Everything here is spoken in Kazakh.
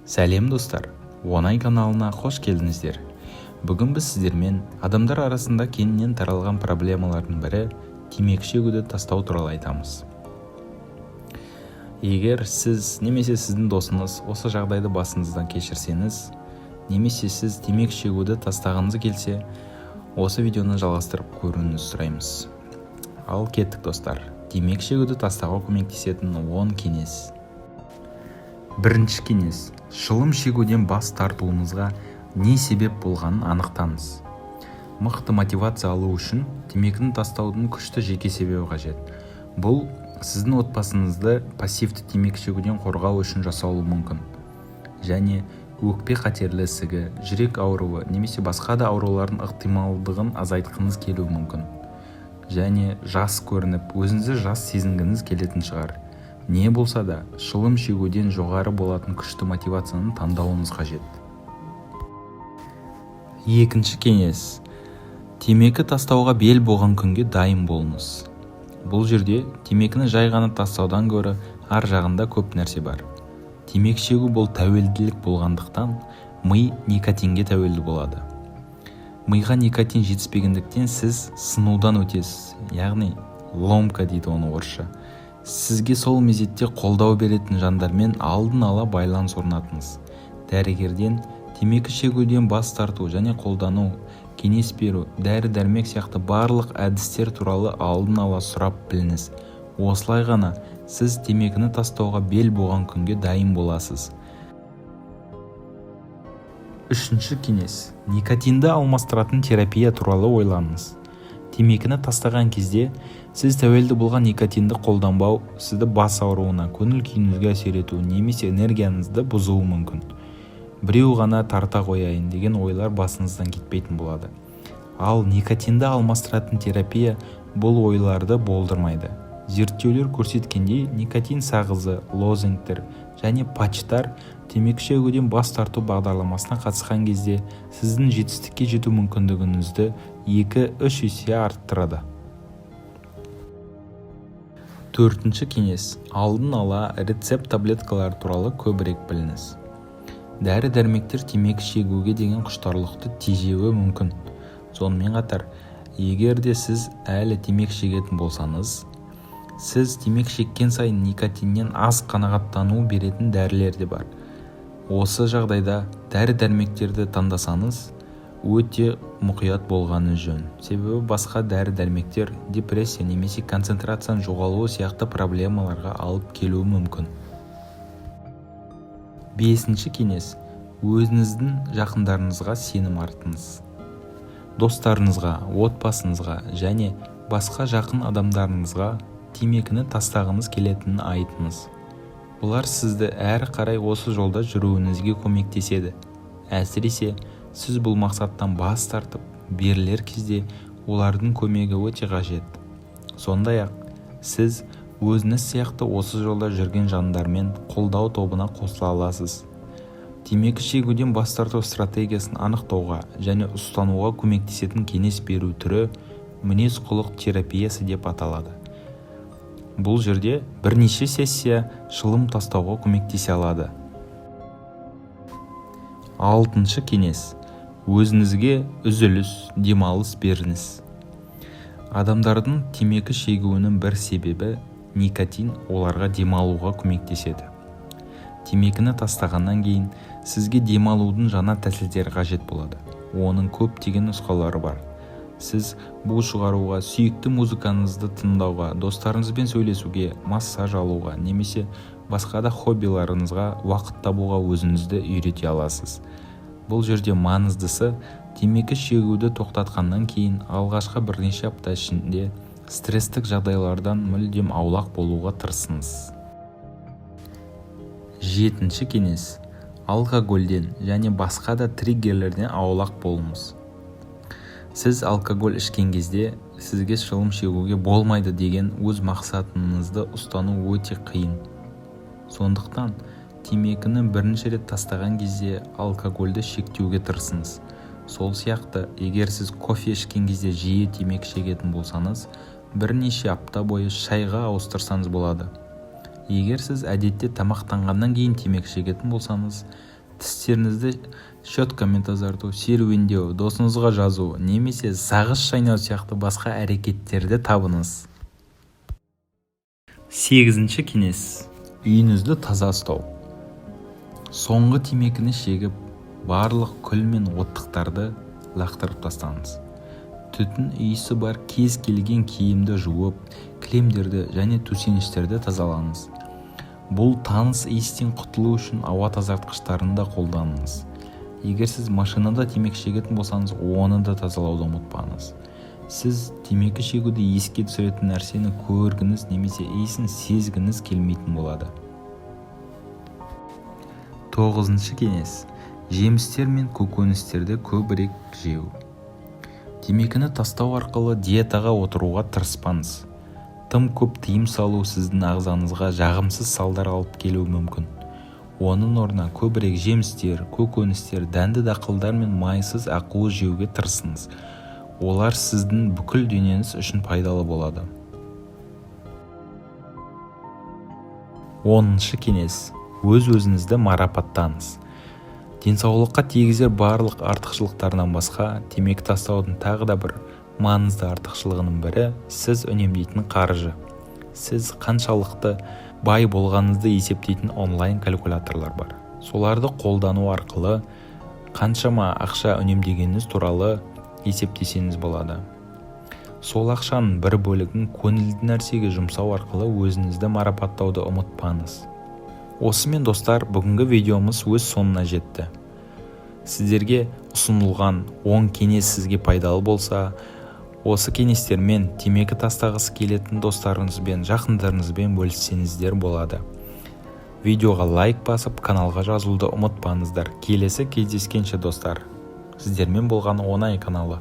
Сәлем достар, Оңай каналына қош келдіңіздер. Бүгін біз сіздермен адамдар арасында кеңінен таралған проблемалардың бірі темекі шегуді тастау туралы айтамыз. Егер сіз немесе сіздің досыңыз осы жағдайды басыңыздан кешірсеңіз, немесе сіз темекі шегуді тастағыңыз келсе, осы видеоны жалғастырып көруіңізді сұраймыз. Ал кеттік достар, темекі шегуді тастауға көмектесетін 10 кеңес. Бірінші кеңес: шылым шегуден бас тартуыңызға не себеп болғанын анықтаңыз. Мықты мотивация алу үшін темекіні тастаудың күшті жеке себебі қажет. Бұл сіздің отбасыңызды пассивті темекі шегуден қорғау үшін жасалуы мүмкін. Және өкпе қатерлі ісігі, жүрек ауруы немесе басқа да аурулардың ықтималдығын азайтқыңыз келуі мүмкін. Және жас көрініп, өзіңізді жас сезінгіңіз келетін шығар. Не болса да, шылым шегуден жоғары болатын күшті мотивацияны таңдауыңыз қажет. Екінші кеңес: темекі тастауға бел болған күнге дайын болыңыз. Бұл жерде темекіні жай ғана тастаудан гөрі ар жағында көп нәрсе бар. Темекі шегу бұл тәуелділік болғандықтан, ми никотинге тәуелді болады. Миға никотин жетіспегендіктен сіз сынудан өтесіз, яғни ломка дейді оны орысша. Сізге сол мезетте қолдау беретін жандармен алдын ала байланыс орнатыңыз. Дәрігерден темекі шегуден бас тарту және қолдану, кеңес беру, дәрі-дәрмек сияқты барлық әдістер туралы алдын ала сұрап біліңіз. Осылай ғана сіз темекіні тастауға бел болған күнге дайын боласыз. Үшінші кеңес: никотинді алмастыратын терапия туралы ойланыңыз. Темекіні тастаған кезде сіз тәуелді болған никотинді қолданбау сізді бас ауруына, көңіл күйіңізге әсер етуі немесе энергияңызды бұзуы мүмкін. Біреу ғана тарта қояйын деген ойлар басыңыздан кетпейтін болады. Ал никотинді алмастыратын терапия бұл ойларды болдырмайды. Зерттеулер көрсеткендей, никотин сағызы, лозингтер және патчтар темекі шегуден бас тарту бағдарламасына қатысқан кезде сіздің жетістікке жету мүмкіндігіңізді 2-3 есе арттырады. Төртінші кеңес: алдын ала рецепт таблеткалар туралы көбірек біліңіз. Дәрі-дәрмектер темекі шегуге деген құштарлықты тежеуі мүмкін. Сонымен қатар, егер де сіз әлі темекі шегетін болсаңыз, сіз темекі шеккен сайын никотиннен аз қанағаттану беретін дәрілер де бар. Осы жағдайда дәрі-дәрмектерді таңдасаңыз, өте мұқият болғаны жөн. Себебі басқа дәрі-дәрмектер депрессия немесе концентрацияның жоғалуы сияқты проблемаларға алып келуі мүмкін. Бесінші кеңес: өзіңіздің жақындарыңызға сенім артыңыз. Достарыңызға, отбасыңызға және басқа жақын адамдарыңызға темекіні тастағыңыз келетінін айтыңыз. Бұлар сізді әрі қарай осы жолда жүруіңізге көмектеседі. Әсіресе сіз бұл мақсаттан бас тартып берілер кезде олардың көмегі өте қажет. Сондай-ақ, сіз өзіңіз сияқты осы жолда жүрген жандармен қолдау тобына қосыла аласыз. Темекі шегуден бас тарту стратегиясын анықтауға және ұстануға көмектесетін кеңес беру түрі мінез-құлық терапиясы деп аталады. Бұл жерде бірнеше сессия шылым тастауға көмектесе алады. Алтыншы кеңес: өзіңізге үзіліс, демалыс беріңіз. Адамдардың темекі шегуінің бір себебі никотин оларға демалуға көмектеседі. Темекіні тастағаннан кейін сізге демалудың жаңа тәсілдері қажет болады. Оның көптеген нұсқалары бар. Сіз бұл шығаруға, сүйікті музыкаңызды тыңдауға, достарыңызбен сөйлесуге, массаж алуға немесе басқа да хоббиларыңызға уақыт табуға өзіңізді үйрете аласыз. Бұл жерде маңыздысы, темекі шегуді тоқтатқаннан кейін алғашқы бірнеше апта ішінде стресстік жағдайлардан мүлдем аулақ болуға тырысыңыз. Жетінші кеңес: алкогольден және басқа да триггерлерден аулақ болыңыз. Сіз алкоголь ішкен кезде сізге шылым шегуге болмайды деген өз мақсатыңызды ұстану өте қиын. Сондықтан, темекіні бірінші рет тастаған кезде алкогольді шектеуге тырысыңыз. Сол сияқты, егер сіз кофе ішкен кезде жиі темекі шегетін болсаңыз, бірнеше апта бойы шайға ауыстырсаңыз болады. Егер сіз әдетте тамақтанғаннан кейін темекі шегетін болсаңыз, тістеріңізді щеткамен тазарту, серуендеу, досыңызға жазу немесе сағыз шайнау сияқты басқа әрекеттерді табыңыз. 8-ші кеңес. Үйіңізді таза ұстау. Соңғы темекіні шегіп, барлық күл мен оттықтарды лақтырып тастаңыз. Түтін иісі бар кез келген киімді жуып, кілемдерді және төсеніштерді тазалаңыз. Бұл таныс иістен құтылу үшін ауа тазартқыштарын да қолданыңыз. Егер сіз машинада темекі шегетін болсаңыз, оны да тазалауды ұмытпаңыз. Сіз темекі шегуді еске түсіретін нәрсені көргіңіз немесе иісін сезгіңіз келмейтін болады. 9-ші кеңес. Жемістер мен көкөністерді көбірек жеу. Темекіні тастау арқылы диетаға отыруға тырыспаңыз. Тым көп тыйым салу сіздің ағзаңызға жағымсыз салдар алып келуі мүмкін. Оның орнына көбірек жемістер, көкөністер, дәнді дақылдар мен майсыз ақуыз жеуге тырысыңыз. Олар сіздің бүкіл денеңіз үшін пайдалы болады. 10-ші кеңес. Өз-өзіңізді марапаттаңыз. Денсаулыққа тигізер барлық артықшылықтарынан басқа, темекі тастаудың тағы да бір маңызды артықшылығының бірі сіз үнемдейтін қаржы. Сіз қаншалықты бай болғаныңызды есептейтін онлайн калькуляторлар бар. Соларды қолдану арқылы қаншама ақша үнемдегеніңіз туралы есептесеңіз болады. Сол ақшаның бір бөлігін көңілді нәрсеге жұмсау арқылы өзіңізді марапаттауды ұмытпаңыз. Осымен достар, бүгінгі видеомыз өз соңына жетті. Сіздерге ұсынылған 10 кеңес сізге пайдалы болса, осы кеңестермен темекі тастағысы келетін достарыңызбен, жақындарыңызбен бөліссеңіздер болады. Видеоға лайк басып, каналға жазылуды ұмытпаңыздар. Келесі кездескенше достар. Сіздермен болған оңай каналы.